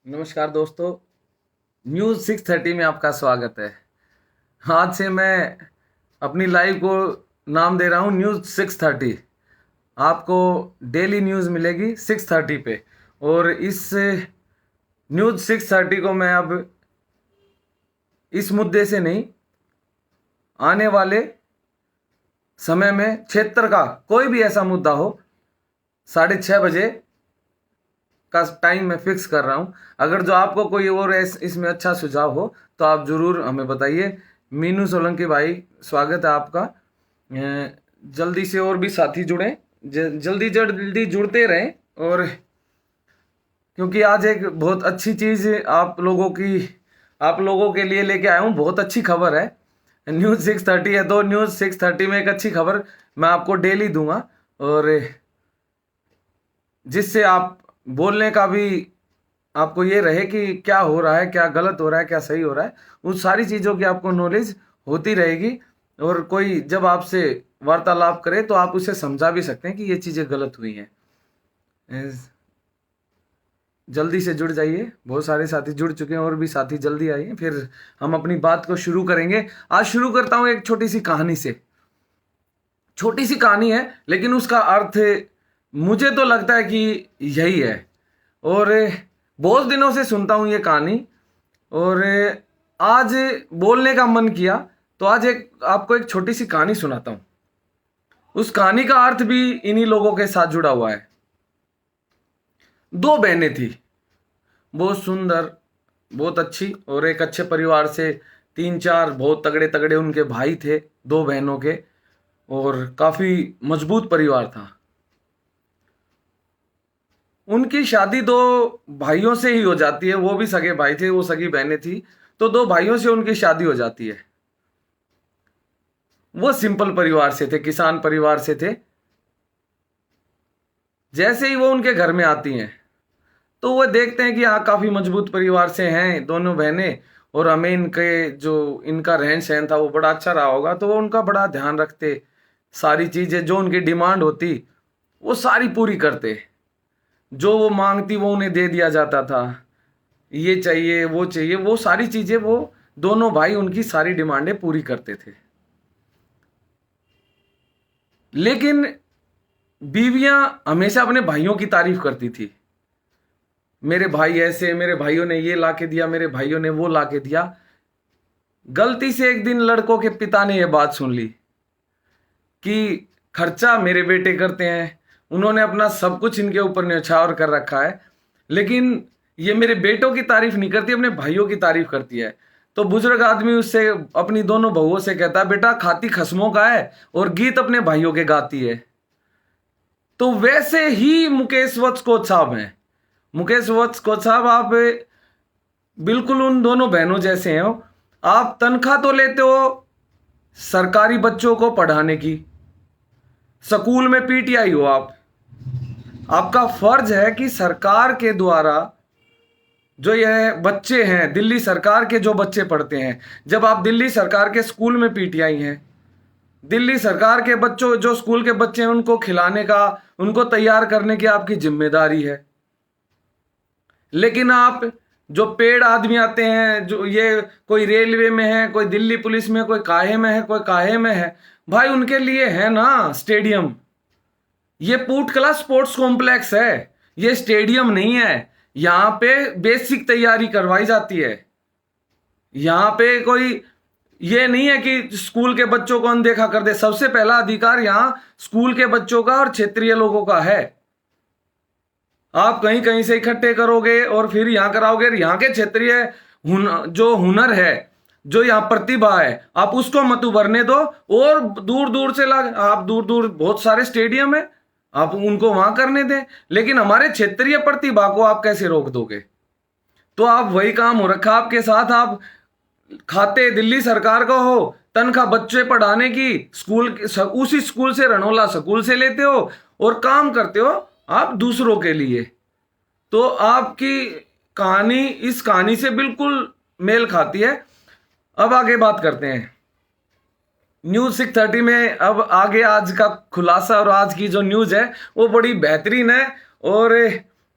नमस्कार दोस्तों। न्यूज़ 630 में आपका स्वागत है। आज से मैं अपनी लाइव को नाम दे रहा हूँ न्यूज़ 630। आपको डेली न्यूज़ मिलेगी 630 पे। और इस न्यूज़ 630 को मैं अब इस मुद्दे से नहीं, आने वाले समय में क्षेत्र का कोई भी ऐसा मुद्दा हो, 6:30 बजे का टाइम मैं फिक्स कर रहा हूं। अगर जो आपको कोई और इसमें अच्छा सुझाव हो तो आप जरूर हमें बताइए। मीनू सोलंकी भाई, स्वागत है आपका। जल्दी से और भी साथी जुड़ें, जल्दी जल्दी जुड़ते रहें। और क्योंकि आज एक बहुत अच्छी चीज आप लोगों के लिए लेके आया हूँ। बहुत अच्छी खबर है। न्यूज़ 630 है तो न्यूज़ 630 में एक अच्छी खबर मैं आपको डेली दूंगा, और जिससे आप बोलने का भी आपको ये रहे कि क्या हो रहा है, क्या गलत हो रहा है, क्या सही हो रहा है, उन सारी चीज़ों की आपको नॉलेज होती रहेगी। और कोई जब आपसे वार्तालाप करे तो आप उसे समझा भी सकते हैं कि ये चीज़ें गलत हुई हैं। जल्दी से जुड़ जाइए। बहुत सारे साथी जुड़ चुके हैं और भी साथी जल्दी आइए, फिर हम अपनी बात को शुरू करेंगे। आज शुरू करता हूँ एक छोटी सी कहानी से। छोटी सी कहानी है लेकिन उसका अर्थ मुझे तो लगता है कि यही है। और बहुत दिनों से सुनता हूँ ये कहानी, और आज बोलने का मन किया तो आज आपको एक छोटी सी कहानी सुनाता हूँ। उस कहानी का अर्थ भी इन्हीं लोगों के साथ जुड़ा हुआ है। दो बहनें थी, बहुत सुंदर, बहुत अच्छी, और एक अच्छे परिवार से। तीन चार बहुत तगड़े तगड़े उनके भाई थे, दो बहनों के, और काफी मजबूत परिवार था। उनकी शादी दो भाइयों से ही हो जाती है। वो भी सगे भाई थे, वो सगी बहनें थी, तो दो भाइयों से उनकी शादी हो जाती है। वो सिंपल परिवार से थे, किसान परिवार से थे। जैसे ही वो उनके घर में आती हैं तो वो देखते हैं कि हाँ, काफी मजबूत परिवार से हैं दोनों बहनें, और हमें इनके जो इनका रहन सहन था वो बड़ा अच्छा रहा होगा, तो वो उनका बड़ा ध्यान रखते। सारी चीजें जो उनकी डिमांड होती वो सारी पूरी करते। जो वो मांगती वो उन्हें दे दिया जाता था। ये चाहिए, वो चाहिए, वो सारी चीजें वो दोनों भाई उनकी सारी डिमांडें पूरी करते थे। लेकिन बीवियां हमेशा अपने भाइयों की तारीफ करती थी। मेरे भाई ऐसे, मेरे भाइयों ने ये ला के दिया, मेरे भाइयों ने वो ला के दिया। गलती से एक दिन लड़कों के पिता ने यह बात सुन ली कि खर्चा मेरे बेटे करते हैं, उन्होंने अपना सब कुछ इनके ऊपर न्यौछावर कर रखा है, लेकिन ये मेरे बेटों की तारीफ नहीं करती, अपने भाइयों की तारीफ करती है। तो बुजुर्ग आदमी उससे, अपनी दोनों बहुओं से कहता है, बेटा खाती खस्मों का है और गीत अपने भाइयों के गाती है। तो वैसे ही मुकेश वत्स कोच साहब हैं। मुकेश वत्स कोच साहब, आप बिल्कुल उन दोनों बहनों जैसे हैं। आप तनख्वाह तो लेते हो सरकारी बच्चों को पढ़ाने की, स्कूल में पीटीआई हो आप। आपका फर्ज है कि सरकार के द्वारा जो यह बच्चे हैं, दिल्ली सरकार के जो बच्चे पढ़ते हैं, जब आप दिल्ली सरकार के स्कूल में पीटीआई हैं, दिल्ली सरकार के बच्चों जो स्कूल के बच्चे हैं उनको खिलाने का, उनको तैयार करने की आपकी जिम्मेदारी है। लेकिन आप जो पेड़ आदमी आते हैं, जो ये कोई रेलवे में है, कोई दिल्ली पुलिस में, कोई काहे में है, कोई काहे में है, भाई उनके लिए है ना स्टेडियम। ये पूटकला स्पोर्ट्स कॉम्प्लेक्स है, ये स्टेडियम नहीं है। यहां पे बेसिक तैयारी करवाई जाती है। यहां पे कोई ये नहीं है कि स्कूल के बच्चों को अनदेखा कर दे। सबसे पहला अधिकार यहां स्कूल के बच्चों का और क्षेत्रीय लोगों का है। आप कहीं कहीं से इकट्ठे करोगे और फिर यहां कराओगे। यहां के क्षेत्रीय जो हुनर है, जो यहाँ प्रतिभा है, आप उसको मत उभरने दो। और दूर दूर से आप दूर दूर बहुत सारे स्टेडियम है, आप उनको वहां करने दें। लेकिन हमारे क्षेत्रीय प्रतिभा को आप कैसे रोक दोगे? तो आप वही काम हो रखा आपके साथ। आप खाते दिल्ली सरकार का हो, तनख्वाह बच्चे पढ़ाने की स्कूल, उसी स्कूल से, रणोला स्कूल से लेते हो, और काम करते हो आप दूसरों के लिए। तो आपकी कहानी इस कहानी से बिल्कुल मेल खाती है। अब आगे बात करते हैं न्यूज 630 में। अब आगे आज का खुलासा और आज की जो न्यूज है वो बड़ी बेहतरीन है और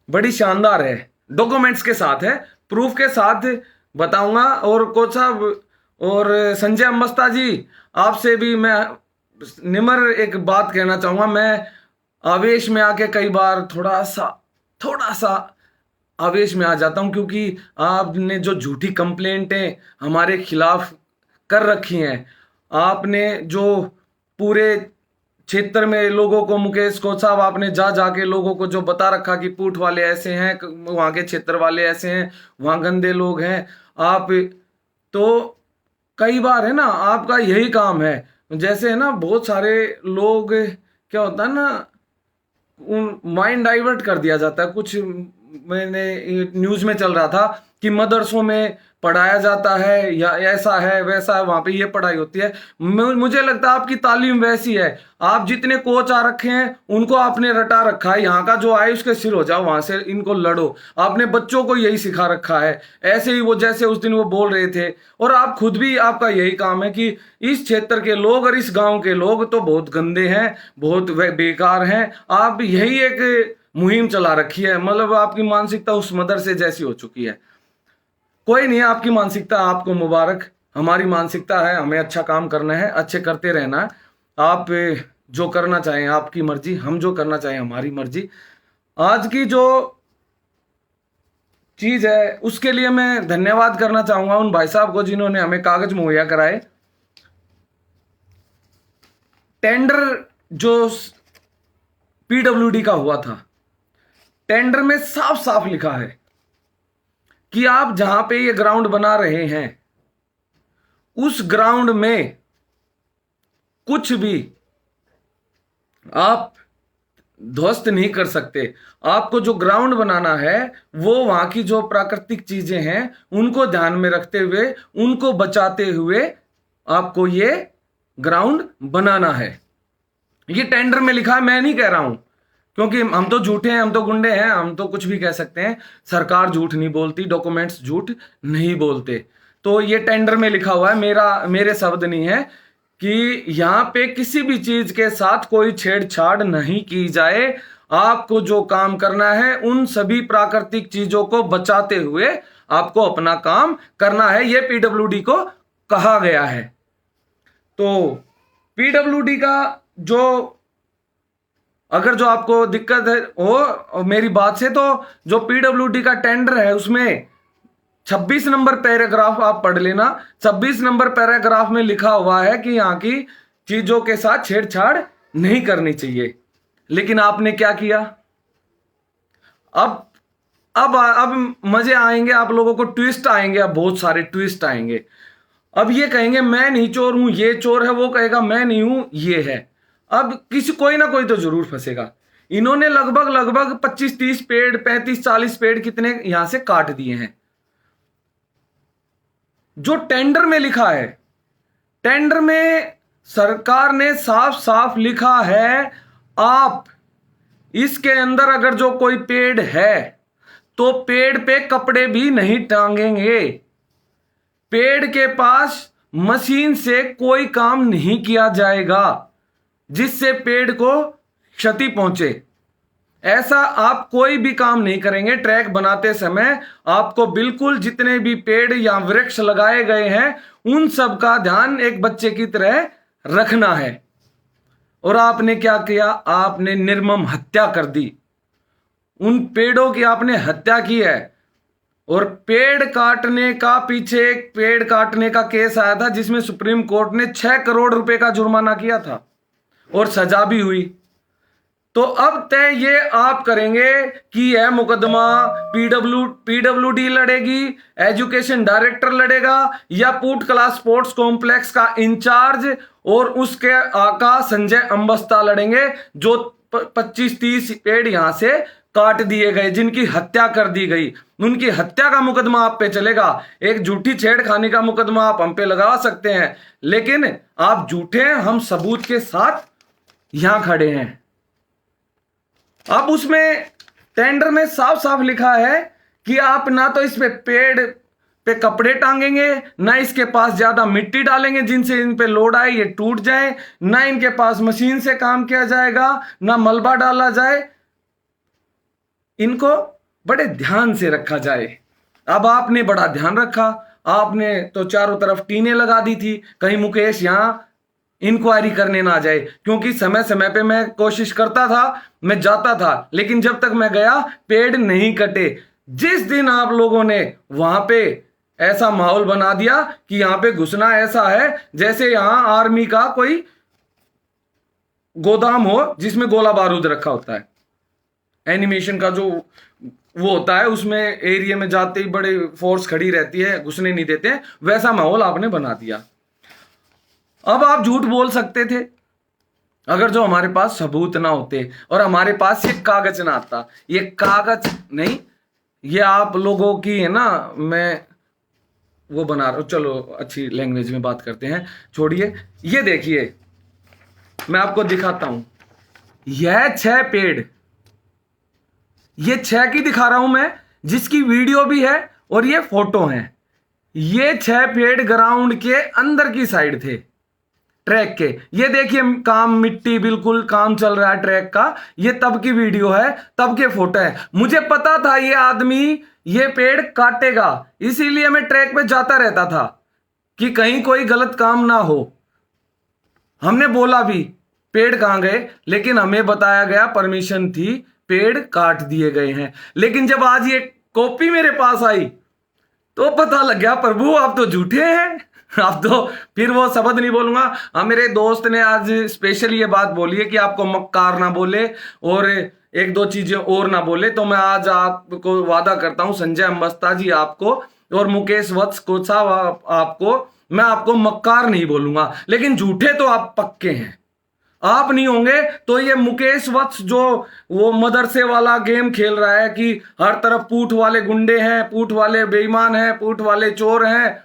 बड़ी शानदार है। डॉक्यूमेंट्स के साथ है, प्रूफ के साथ बताऊंगा। और कोच साहब और संजय अम्बस्ता जी, आपसे भी मैं निम्र एक बात कहना चाहूंगा। मैं आवेश में आके कई बार थोड़ा सा आवेश में आ जाता हूं, क्योंकि आपने जो झूठी कंप्लेंटें हमारे खिलाफ कर रखी हैं, आपने जो पूरे क्षेत्र में लोगों को, मुकेश कोच साहब, आपने जाके लोगों को जो बता रखा कि पूठ वाले ऐसे हैं, वहां के क्षेत्र वाले ऐसे हैं, वहां गंदे लोग हैं। आप तो कई बार है ना, आपका यही काम है। जैसे है ना, बहुत सारे लोग, क्या होता है ना, माइंड डाइवर्ट कर दिया जाता है। कुछ मैंने न्यूज में चल रहा था कि मदरसों में पढ़ाया जाता है, या ऐसा है वैसा है, वहां पे ये पढ़ाई होती है। मुझे लगता है आपकी तालीम वैसी है। आप जितने कोच आ रखे हैं उनको आपने रटा रखा है, यहाँ का जो आए उसके सिर हो जाओ, वहां से इनको लड़ो। आपने बच्चों को यही सिखा रखा है। ऐसे ही वो, जैसे उस दिन वो बोल रहे थे, और आप खुद भी, आपका यही काम है कि इस क्षेत्र के लोग और इस गांव के लोग तो बहुत गंदे हैं, बहुत बेकार हैं। आप यही एक मुहिम चला रखी है, मतलब आपकी मानसिकता उस मदरसे जैसी हो चुकी है। कोई नहीं है, आपकी मानसिकता, आपको मुबारक। हमारी मानसिकता है, हमें अच्छा काम करना है, अच्छे करते रहना है। आप जो करना चाहें आपकी मर्जी, हम जो करना चाहें हमारी मर्जी। आज की जो चीज है उसके लिए मैं धन्यवाद करना चाहूंगा उन भाई साहब को जिन्होंने हमें कागज मुहैया कराए। टेंडर जो पीडब्ल्यूडी का हुआ था, टेंडर में साफ साफ लिखा है कि आप जहां पे ये ग्राउंड बना रहे हैं उस ग्राउंड में कुछ भी आप ध्वस्त नहीं कर सकते। आपको जो ग्राउंड बनाना है वो वहां की जो प्राकृतिक चीजें हैं उनको ध्यान में रखते हुए, उनको बचाते हुए आपको ये ग्राउंड बनाना है। ये टेंडर में लिखा है, मैं नहीं कह रहा हूं, क्योंकि हम तो झूठे हैं, हम तो गुंडे हैं, हम तो कुछ भी कह सकते हैं। सरकार झूठ नहीं बोलती, डॉक्यूमेंट्स झूठ नहीं बोलते। तो ये टेंडर में लिखा हुआ है, मेरे शब्द नहीं है, कि यहां पे किसी भी चीज के साथ कोई छेड़छाड़ नहीं की जाए। आपको जो काम करना है उन सभी प्राकृतिक चीजों को बचाते हुए आपको अपना काम करना है, ये पीडब्ल्यूडी को कहा गया है। तो पीडब्ल्यूडी का जो, अगर जो आपको दिक्कत है हो मेरी बात से, तो जो पीडब्ल्यूडी का टेंडर है उसमें 26 नंबर पैराग्राफ आप पढ़ लेना। 26 नंबर पैराग्राफ में लिखा हुआ है कि यहाँ की चीजों के साथ छेड़छाड़ नहीं करनी चाहिए। लेकिन आपने क्या किया? अब मजे आएंगे, आप लोगों को ट्विस्ट आएंगे, अब बहुत सारे ट्विस्ट आएंगे। अब ये कहेंगे मैं नहीं चोर हूं, ये चोर है, वो कहेगा मैं नहीं हूं, ये है। अब कोई ना कोई तो जरूर फंसेगा। इन्होंने लगभग 25-30 पेड़, 35-40 पेड़ कितने यहां से काट दिए हैं। जो टेंडर में लिखा है, टेंडर में सरकार ने साफ साफ लिखा है, आप इसके अंदर अगर जो कोई पेड़ है तो पेड़ पे कपड़े भी नहीं टांगेंगे। पेड़ के पास मशीन से कोई काम नहीं किया जाएगा जिससे पेड़ को क्षति पहुंचे। ऐसा आप कोई भी काम नहीं करेंगे। ट्रैक बनाते समय आपको बिल्कुल जितने भी पेड़ या वृक्ष लगाए गए हैं उन सब का ध्यान एक बच्चे की तरह रखना है। और आपने क्या किया? आपने निर्मम हत्या कर दी, उन पेड़ों की आपने हत्या की है। और पेड़ काटने का, पीछे एक पेड़ काटने का केस आया था जिसमें सुप्रीम कोर्ट ने 6 करोड़ रुपए का जुर्माना किया था और सजा भी हुई। तो अब तय ये आप करेंगे कि यह मुकदमा पीडब्ल्यूडी लड़ेगी, एजुकेशन डायरेक्टर लड़ेगा, या पूट कला स्पोर्ट्स कॉम्प्लेक्स का इंचार्ज और उसके आका संजय अम्बस्ता लड़ेंगे, जो 25-30 पेड़ यहां से काट दिए गए, जिनकी हत्या कर दी गई। उनकी हत्या का मुकदमा आप पे चलेगा। एक झूठी छेड़खानी का मुकदमा आप हम पे लगा सकते हैं, लेकिन आप झूठे हैं, हम सबूत के साथ यहां खड़े हैं। अब उसमें टेंडर में साफ साफ लिखा है कि आप ना तो इस पे पेड़ पे कपड़े टांगेंगे, ना इसके पास ज्यादा मिट्टी डालेंगे जिनसे इन पे लोड आए ये टूट जाए, ना इनके पास मशीन से काम किया जाएगा, ना मलबा डाला जाए। इनको बड़े ध्यान से रखा जाए। अब आपने बड़ा ध्यान रखा, आपने तो चारों तरफ टीनें लगा दी थी, कहीं मुकेश यहां इंक्वायरी करने ना जाए, क्योंकि समय समय पे मैं कोशिश करता था, मैं जाता था, लेकिन जब तक मैं गया पेड़ नहीं कटे। जिस दिन आप लोगों ने वहां पे ऐसा माहौल बना दिया कि यहां पे घुसना ऐसा है जैसे यहां आर्मी का कोई गोदाम हो जिसमें गोला बारूद रखा होता है, एनिमेशन का जो वो होता है, उसमें एरिया में जाते ही बड़े फोर्स खड़ी रहती है, घुसने नहीं देते, वैसा माहौल आपने बना दिया। अब आप झूठ बोल सकते थे अगर जो हमारे पास सबूत ना होते और हमारे पास ये कागज ना आता। ये कागज नहीं, ये आप लोगों की है ना, मैं वो बना रहा हूं, चलो अच्छी लैंग्वेज में बात करते हैं, छोड़िए। ये देखिए मैं आपको दिखाता हूं, यह 6 पेड़, ये 6 की दिखा रहा हूं मैं, जिसकी वीडियो भी है और ये फोटो है। ये 6 पेड़ ग्राउंड के अंदर की साइड थे, ट्रैक के। ये देखिए काम, मिट्टी बिल्कुल काम चल रहा है ट्रैक का। ये तब की वीडियो है, तब के फोटो है। मुझे पता था ये आदमी ये पेड़ काटेगा, इसीलिए मैं ट्रैक पे जाता रहता था कि कहीं कोई गलत काम ना हो। हमने बोला भी पेड़ कहां गए, लेकिन हमें बताया गया परमिशन थी, पेड़ काट दिए गए हैं। लेकिन जब आज ये कॉपी मेरे पास आई तो पता लग गया प्रभु आप तो झूठे हैं। आप तो, फिर वो शब्द नहीं बोलूंगा। हाँ, मेरे दोस्त ने आज स्पेशल ये बात बोली है कि आपको मक्कार ना बोले और एक दो चीजें और ना बोले, तो मैं आज आपको वादा करता हूं संजय अंबस्ता जी आपको और मुकेश वत्स को साहब आपको, मैं आपको मक्कार नहीं बोलूंगा, लेकिन झूठे तो आप पक्के हैं। आप नहीं होंगे तो ये मुकेश वत्स जो वो मदरसे वाला गेम खेल रहा है कि हर तरफ पूठ वाले गुंडे हैं, पूठ वाले बेईमान हैं, पूठ वाले चोर हैं,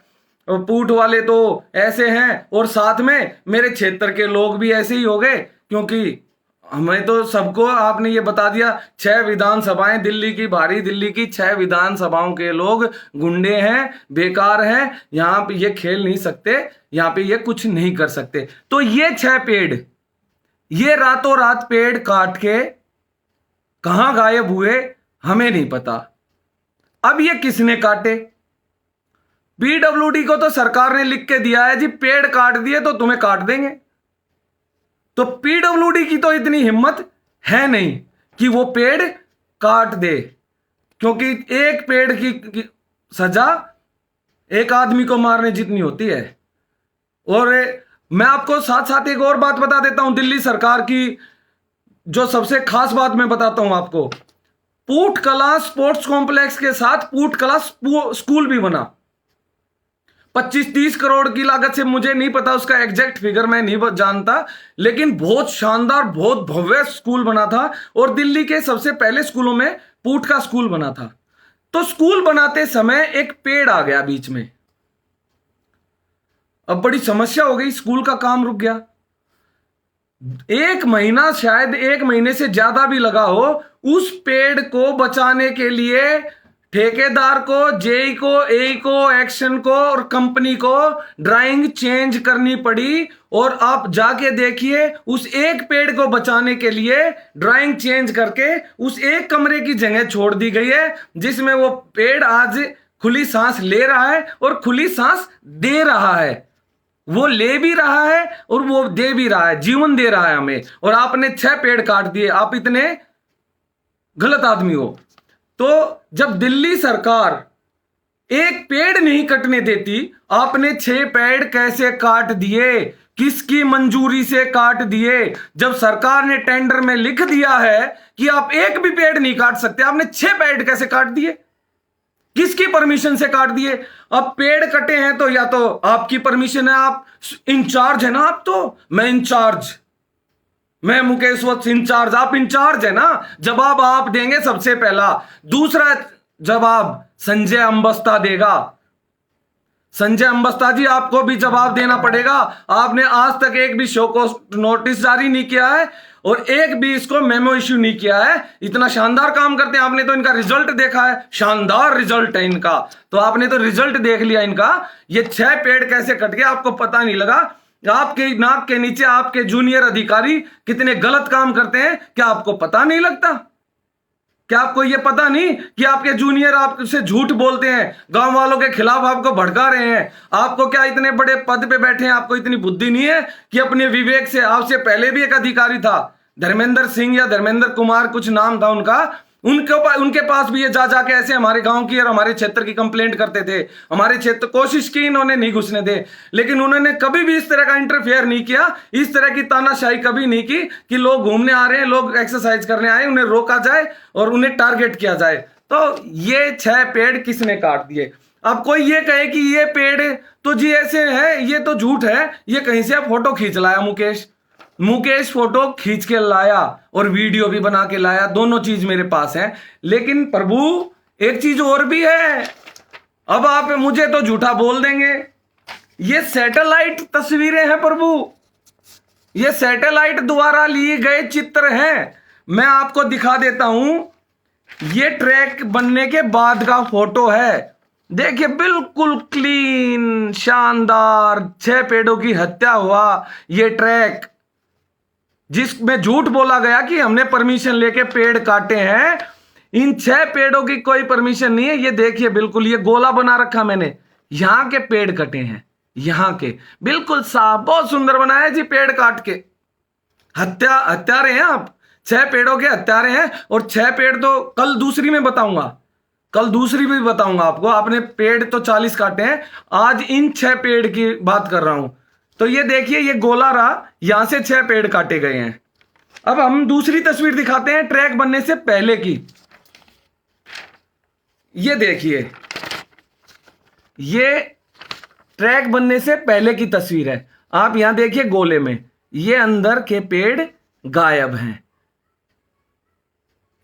पूठ वाले तो ऐसे हैं, और साथ में मेरे क्षेत्र के लोग भी ऐसे ही हो गए, क्योंकि हमें तो सबको आपने ये बता दिया 6 विधानसभाएं दिल्ली की, भारी दिल्ली की 6 विधानसभाओं के लोग गुंडे हैं, बेकार हैं, यहां पे ये खेल नहीं सकते, यहां पे ये कुछ नहीं कर सकते। तो ये 6 पेड़, ये रातों रात पेड़ काट के कहां गायब हुए हमें नहीं पता। अब ये किसने काटे? पीडब्ल्यूडी को तो सरकार ने लिख के दिया है जी पेड़ काट दिए तो तुम्हें काट देंगे। तो पीडब्ल्यूडी की तो इतनी हिम्मत है नहीं कि वो पेड़ काट दे, क्योंकि एक पेड़ की सजा एक आदमी को मारने जितनी होती है। और मैं आपको साथ साथ एक और बात बता देता हूं दिल्ली सरकार की, जो सबसे खास बात मैं बताता हूं आपको। पूट कला स्पोर्ट्स कॉम्प्लेक्स के साथ पूट कला स्कूल भी बना, 25-30 करोड़ की लागत से, मुझे नहीं पता उसका एग्जैक्ट फिगर, मैं नहीं जानता, लेकिन बहुत शानदार बहुत भव्य स्कूल बना था और दिल्ली के सबसे पहले स्कूलों में पूट का स्कूल बना था। तो स्कूल बनाते समय एक पेड़ आ गया बीच में, अब बड़ी समस्या हो गई, स्कूल का काम रुक गया। 1 महीना, शायद 1 महीने से ज्यादा भी लगा हो, उस पेड़ को बचाने के लिए ठेकेदार को, जेई को, एई को, एक्शन को और कंपनी को ड्राइंग चेंज करनी पड़ी। और आप जाके देखिए उस एक पेड़ को बचाने के लिए ड्राइंग चेंज करके उस एक कमरे की जगह छोड़ दी गई है, जिसमें वो पेड़ आज खुली सांस ले रहा है और खुली सांस दे रहा है। वो ले भी रहा है और वो दे भी रहा है, जीवन दे रहा है हमें। और आपने 6 पेड़ काट दिए, आप इतने गलत आदमी हो। तो जब दिल्ली सरकार एक पेड़ नहीं कटने देती, आपने 6 पेड़ कैसे काट दिए? किसकी मंजूरी से काट दिए? जब सरकार ने टेंडर में लिख दिया है कि आप एक भी पेड़ नहीं काट सकते, आपने 6 पेड़ कैसे काट दिए? किसकी परमिशन से काट दिए? अब पेड़ कटे हैं तो या तो आपकी परमिशन है, आप इंचार्ज है ना, आप तो, मैं इंचार्ज, मैं मुकेश वत्स इंचार्ज, आप इंचार्ज है ना, जवाब आप देंगे सबसे पहला। दूसरा जवाब संजय अंबस्ता देगा। संजय अंबस्ता जी आपको भी जवाब देना पड़ेगा। आपने आज तक एक भी शो को नोटिस जारी नहीं किया है और एक भी इसको मेमो इश्यू नहीं किया है। इतना शानदार काम करते हैं, आपने तो इनका रिजल्ट देखा है, शानदार रिजल्ट है इनका, तो आपने तो रिजल्ट देख लिया इनका। ये 6 पेड़ कैसे कट गए आपको पता नहीं लगा? आपके नाक के नीचे आपके जूनियर अधिकारी कितने गलत काम करते हैं, क्या आपको पता नहीं लगता? क्या आपको ये पता नहीं कि आपके जूनियर आपसे झूठ बोलते हैं, गांव वालों के खिलाफ आपको भड़का रहे हैं? आपको क्या इतने बड़े पद पे बैठे हैं, आपको इतनी बुद्धि नहीं है कि अपने विवेक से, आपसे पहले भी एक अधिकारी था धर्मेंद्र सिंह या धर्मेंद्र कुमार कुछ नाम था उनका, उनके पास भी ये जा जाके ऐसे हमारे गांव की और हमारे क्षेत्र की कंप्लेंट करते थे। हमारे क्षेत्र कोशिश की इन्होंने नहीं घुसने दे, लेकिन उन्होंने कभी भी इस तरह का इंटरफेयर नहीं किया, इस तरह की तानाशाही कभी नहीं की कि लोग घूमने आ रहे हैं, लोग एक्सरसाइज करने आए, उन्हें रोका जाए और उन्हें टारगेट किया जाए। तो ये 6 पेड़ किसने काट दिए? अब कोई ये कहे कि ये पेड़ तो जी ऐसे है, ये तो झूठ है, ये कहीं से फोटो खींच लाया मुकेश फोटो खींच के लाया और वीडियो भी बना के लाया, दोनों चीज मेरे पास है। लेकिन प्रभु एक चीज और भी है, अब आप मुझे तो झूठा बोल देंगे, ये सैटेलाइट तस्वीरें हैं प्रभु, ये सैटेलाइट द्वारा लिए गए चित्र हैं। मैं आपको दिखा देता हूं, ये ट्रैक बनने के बाद का फोटो है, देखिए बिल्कुल क्लीन शानदार, 6 पेड़ों की हत्या हुआ ये ट्रैक, जिसमें झूठ बोला गया कि हमने परमिशन लेके पेड़ काटे हैं। इन 6 पेड़ों की कोई परमिशन नहीं है। ये देखिए बिल्कुल ये गोला बना रखा मैंने, यहां के पेड़ कटे हैं, यहां के बिल्कुल साफ, बहुत सुंदर बनाया जी पेड़ काट के। हत्यारे हैं आप, 6 पेड़ों के हत्यारे हैं। और 6 पेड़ तो कल दूसरी में बताऊंगा, कल दूसरी भी बताऊंगा आपको। आपने पेड़ तो 40 काटे हैं, आज इन 6 पेड़ की बात कर रहा हूं। तो ये देखिए ये गोला रहा, यहां से 6 पेड़ काटे गए हैं। अब हम दूसरी तस्वीर दिखाते हैं ट्रैक बनने से पहले की। ये देखिए ये ट्रैक बनने से पहले की तस्वीर है। आप यहां देखिए गोले में ये अंदर के पेड़ गायब हैं।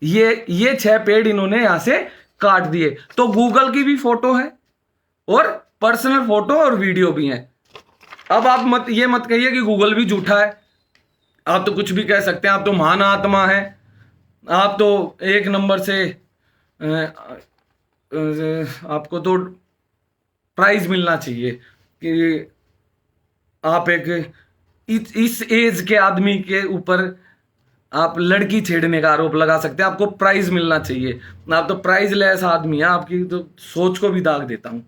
ये 6 पेड़ इन्होंने यहां से काट दिए। तो गूगल की भी फोटो है और पर्सनल फोटो और वीडियो भी है। अब आप मत कहिए कि गूगल भी झूठा है। आप तो कुछ भी कह सकते हैं, आप तो महान आत्मा है, आप तो एक नंबर से आपको तो प्राइज मिलना चाहिए कि आप एक इस एज के आदमी के ऊपर आप लड़की छेड़ने का आरोप लगा सकते हैं, आपको प्राइज मिलना चाहिए। आप तो प्राइज लेस आदमी है, आपकी तो सोच को भी दाग देता हूं।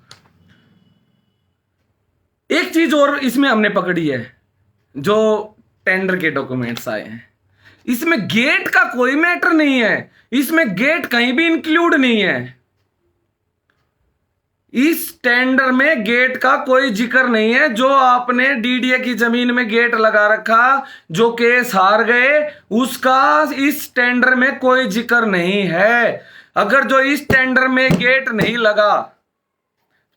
एक चीज और इसमें हमने पकड़ी है, जो टेंडर के डॉक्यूमेंट्स आए हैं, इसमें गेट का कोई मैटर नहीं है, इसमें गेट कहीं भी इंक्लूड नहीं है। इस टेंडर में गेट का कोई जिक्र नहीं है। जो आपने डीडीए की जमीन में गेट लगा रखा, जो केस हार गए, उसका इस टेंडर में कोई जिक्र नहीं है। अगर जो इस टेंडर में गेट नहीं लगा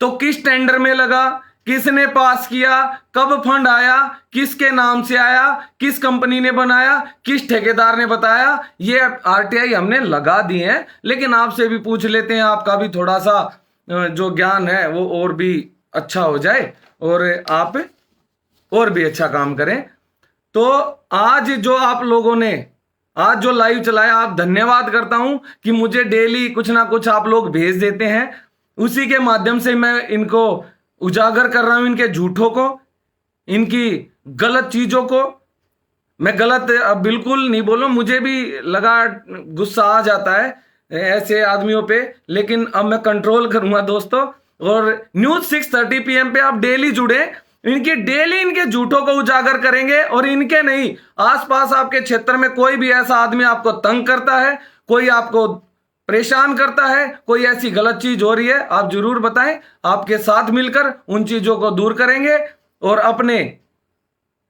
तो किस टेंडर में लगा, किसने पास किया, कब फंड आया, किसके नाम से आया, किस कंपनी ने बनाया, किस ठेकेदार ने बताया, ये आरटीआई हमने लगा दी है। लेकिन आपसे भी पूछ लेते हैं, आपका भी थोड़ा सा जो ज्ञान है वो और भी अच्छा हो जाए और आप और भी अच्छा काम करें। तो आज जो आप लोगों ने आज जो लाइव चलाया, आप धन्यवाद करता हूं कि मुझे डेली कुछ ना कुछ आप लोग भेज देते हैं। उसी के माध्यम से मैं इनको उजागर कर रहा हूं, इनके झूठों को, इनकी गलत चीजों को। मैं गलत अब बिल्कुल नहीं बोलूं, मुझे भी लगा गुस्सा आ जाता है ऐसे आदमियों पे, लेकिन अब मैं कंट्रोल करूंगा दोस्तों। और न्यूज 6:30 PM पे आप डेली जुड़े, इनके झूठों को उजागर करेंगे। और इनके नहीं, आसपास आपके क्षेत्र में कोई भी ऐसा आदमी आपको तंग करता है, कोई आपको परेशान करता है, कोई ऐसी गलत चीज हो रही है, आप जरूर बताएं। आपके साथ मिलकर उन चीजों को दूर करेंगे और अपने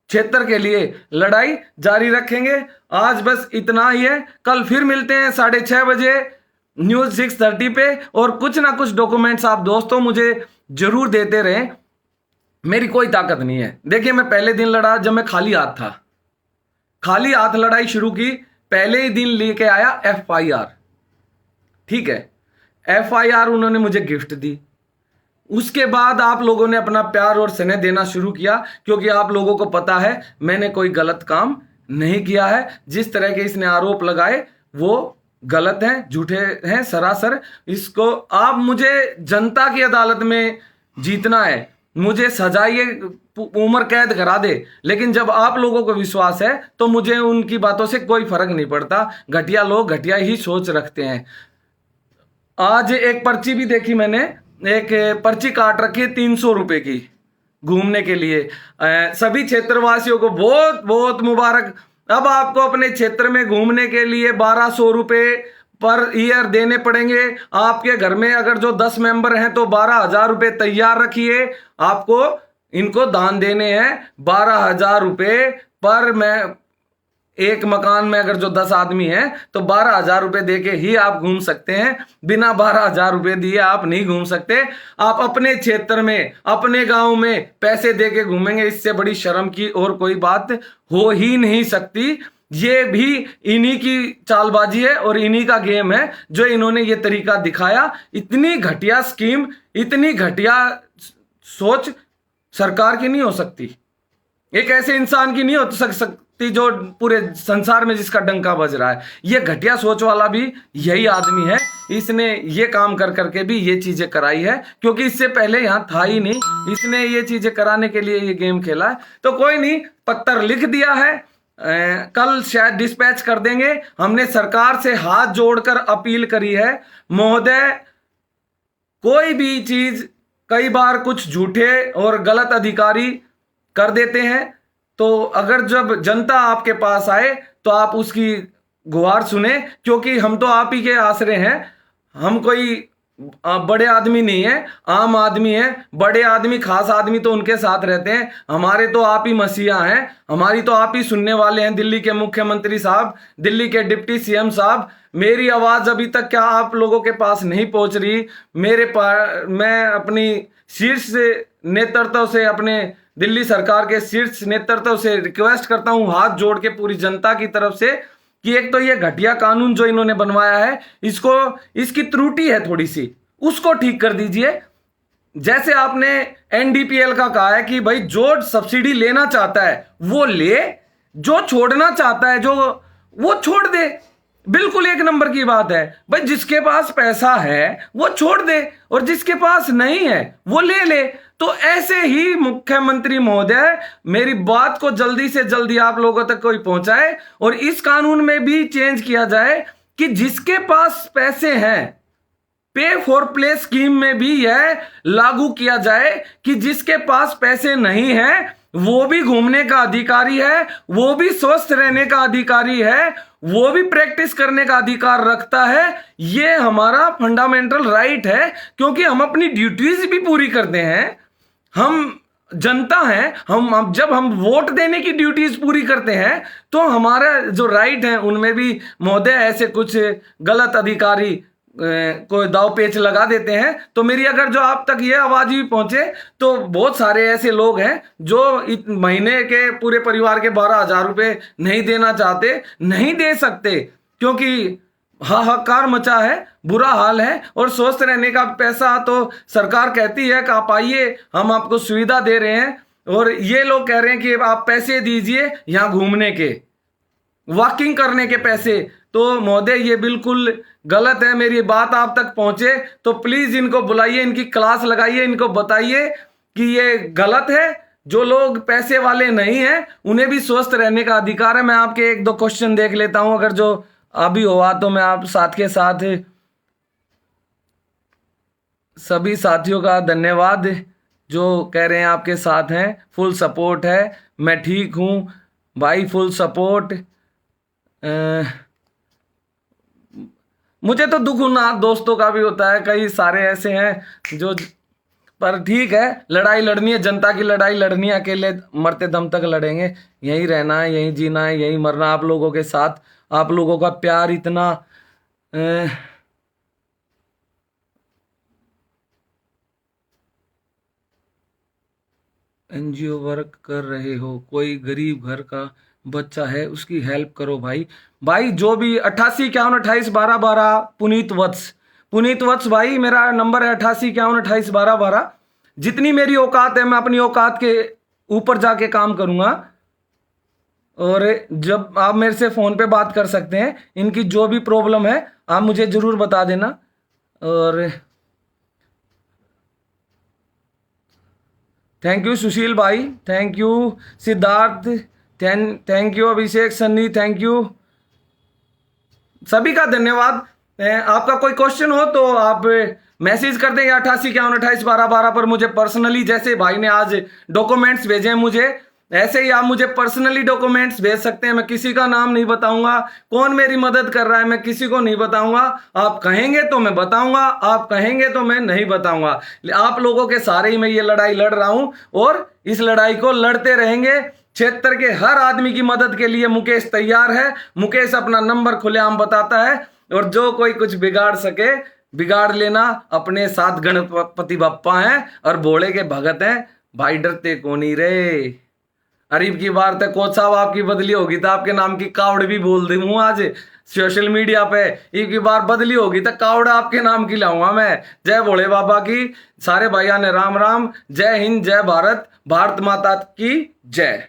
क्षेत्र के लिए लड़ाई जारी रखेंगे। आज बस इतना ही है, कल फिर मिलते हैं 6:30 बजे न्यूज 6:30 पे। और कुछ ना कुछ डॉक्यूमेंट्स आप दोस्तों मुझे जरूर देते रहें। मेरी कोई ताकत नहीं है। देखिए मैं पहले दिन लड़ा जब मैं खाली हाथ लड़ाई शुरू की, पहले ही दिन लेके आया FIR। ठीक है, FIR उन्होंने मुझे गिफ्ट दी। उसके बाद आप लोगों ने अपना प्यार और स्नेह देना शुरू किया, क्योंकि आप लोगों को पता है मैंने कोई गलत काम नहीं किया है। जिस तरह के इसने आरोप लगाए वो गलत हैं, झूठे हैं सरासर। इसको आप मुझे जनता की अदालत में जीतना है, मुझे सजाइए, उम्र कैद करा दे, लेकिन जब आप लोगों को विश्वास है तो मुझे उनकी बातों से कोई फर्क नहीं पड़ता। घटिया लोग घटिया ही सोच रखते हैं। आज एक पर्ची भी देखी मैंने, एक पर्ची काट रखी है 300 रुपए की घूमने के लिए। सभी क्षेत्रवासियों को बहुत बहुत मुबारक। अब आपको अपने क्षेत्र में घूमने के लिए 1200 रुपए पर ईयर देने पड़ेंगे। आपके घर में अगर जो 10 मेंबर हैं तो 12,000 रुपए तैयार रखिए। आपको इनको दान देने हैं 12,000 रुपए पर। मैं एक मकान में अगर जो 10 आदमी हैं तो 12,000 रुपए देके ही आप घूम सकते हैं। बिना 12,000 रुपए दिए आप नहीं घूम सकते। आप अपने क्षेत्र में, अपने गांव में पैसे देके घूमेंगे, इससे बड़ी शर्म की और कोई बात हो ही नहीं सकती। ये भी इन्हीं की चालबाजी है और इन्हीं का गेम है जो इन्होंने ये तरीका दिखाया। इतनी घटिया स्कीम, इतनी घटिया सोच सरकार की नहीं हो सकती, एक ऐसे इंसान की नहीं हो सकती जो पूरे संसार में जिसका डंका बज रहा है। ये घटिया सोच वाला भी यही आदमी है। इसने ये काम कर करके भी ये चीजें कराई है, क्योंकि इससे पहले यहां था ही नहीं। इसने ये चीजें कराने के लिए ये गेम खेला है। तो कोई नहीं, पत्र लिख दिया है, कल शायद डिस्पैच कर देंगे। हमने सरकार से हाथ जोड़कर अपील करी है, महोदय कोई भी चीज, कई बार कुछ झूठे और गलत अधिकारी कर देते हैं, तो अगर जब जनता आपके पास आए तो आप उसकी गुहार सुने, क्योंकि हम तो आप ही के आसरे हैं। हम कोई बड़े आदमी नहीं है, आम आदमी है। बड़े आदमी, खास आदमी तो उनके साथ रहते हैं, हमारे तो आप ही मसीहा हैं। हमारी तो आप ही सुनने वाले हैं। दिल्ली के मुख्यमंत्री साहब, दिल्ली के डिप्टी सीएम साहब, मेरी आवाज अभी तक क्या आप लोगों के पास नहीं पहुंच रही? मैं अपनी शीर्ष नेतृत्व से, अपने दिल्ली सरकार के शीर्ष नेतृत्व से रिक्वेस्ट करता हूं, हाथ जोड़ के पूरी जनता की तरफ से, कि एक तो ये घटिया कानून जो इन्होंने बनवाया है, इसकी त्रुटि है थोड़ी सी, उसको ठीक कर दीजिए। जैसे आपने एनडीपीएल का कहा है कि भाई जो सब्सिडी लेना चाहता है वो ले, जो छोड़ना चाहता है जो वो छोड़ दे। बिल्कुल एक नंबर की बात है भाई, जिसके पास पैसा है वो छोड़ दे और जिसके पास नहीं है वो ले ले। तो ऐसे ही मुख्यमंत्री महोदय मेरी बात को जल्दी से जल्दी आप लोगों तक कोई पहुंचाए और इस कानून में भी चेंज किया जाए कि जिसके पास पैसे हैं, पे फॉर प्ले स्कीम में भी यह लागू किया जाए कि जिसके पास पैसे नहीं है वो भी घूमने का अधिकारी है, वो भी स्वस्थ रहने का अधिकारी है, वो भी प्रैक्टिस करने का अधिकार रखता है। ये हमारा फंडामेंटल राइट है, क्योंकि हम अपनी ड्यूटीज भी पूरी करते हैं। हम जनता हैं, हम जब हम वोट देने की ड्यूटीज पूरी करते हैं तो हमारा जो राइट है उनमें भी महोदय ऐसे कुछ गलत अधिकारी कोई दाव पेच लगा देते हैं। तो मेरी अगर जो आप तक ये आवाज भी पहुंचे तो बहुत सारे ऐसे लोग हैं जो महीने के पूरे परिवार के 12,000 रुपए नहीं देना चाहते, नहीं दे सकते, क्योंकि हाहाकार मचा है, बुरा हाल है। और स्वस्थ रहने का पैसा तो सरकार कहती है कि आप आइए, हम आपको सुविधा दे रहे हैं, और ये लोग कह रहे हैं कि आप पैसे दीजिए यहां घूमने के, वॉकिंग करने के पैसे। तो महोदय ये बिल्कुल गलत है। मेरी बात आप तक पहुंचे तो प्लीज इनको बुलाइए, इनकी क्लास लगाइए, इनको बताइए कि ये गलत है। जो लोग पैसे वाले नहीं हैं उन्हें भी स्वस्थ रहने का अधिकार है। मैं आपके 1-2 क्वेश्चन देख लेता हूं, अगर जो अभी हुआ तो मैं आप साथ के साथ सभी साथियों का धन्यवाद जो कह रहे हैं आपके साथ हैं, फुल सपोर्ट है, मैं ठीक हूं भाई, फुल सपोर्ट। मुझे तो दुख ना दोस्तों का भी होता है, कई सारे ऐसे हैं जो, पर ठीक है, लड़ाई लड़नी है, जनता की लड़ाई लड़नी है, अकेले मरते दम तक लड़ेंगे। यहीं रहना है, यहीं जीना है, यहीं मरना। आप लोगों के साथ, आप लोगों का प्यार इतना एनजीओ वर्क कर रहे हो, कोई गरीब घर का बच्चा है उसकी हेल्प करो भाई। भाई जो भी 8851281212 पुनीत वत्स भाई, मेरा नंबर है 8851281212। जितनी मेरी औकात है मैं अपनी औकात के ऊपर जाके काम करूंगा, और जब आप मेरे से फोन पे बात कर सकते हैं, इनकी जो भी प्रॉब्लम है आप मुझे जरूर बता देना। और थैंक यू सुशील भाई, thank you Siddharth, thank you Abhishek Sunny, thank you सभी का धन्यवाद। आपका कोई क्वेश्चन हो तो आप मैसेज कर दें या 8851281212 पर मुझे पर्सनली, जैसे भाई ने आज डॉक्यूमेंट्स भेजे हैं मुझे, ऐसे ही आप मुझे पर्सनली डॉक्यूमेंट्स भेज सकते हैं। मैं किसी का नाम नहीं बताऊंगा, कौन मेरी मदद कर रहा है मैं किसी को नहीं बताऊंगा। आप कहेंगे तो मैं बताऊंगा, आप कहेंगे तो मैं नहीं बताऊंगा। आप लोगों के सहारे ही मैं ये लड़ाई लड़ रहा हूं और इस लड़ाई को लड़ते रहेंगे। क्षेत्र के हर आदमी की मदद के लिए मुकेश तैयार है। मुकेश अपना नंबर खुलेआम बताता है, और जो कोई कुछ बिगाड़ सके बिगाड़ लेना। अपने साथ गणपति बप्पा हैं और भोले के भगत हैं, भाई डरते को नहीं रे। अरीब की बार तक कोच साहब आपकी बदली होगी तो आपके नाम की कावड़ भी बोल दूं आज सोशल मीडिया पे। एक की बार बदली होगी तो कावड़ आपके नाम की लाऊंगा मैं। जय भोले बाबा की, सारे भाइयों ने राम राम। जय हिंद, जय भारत, भारत माता की जय।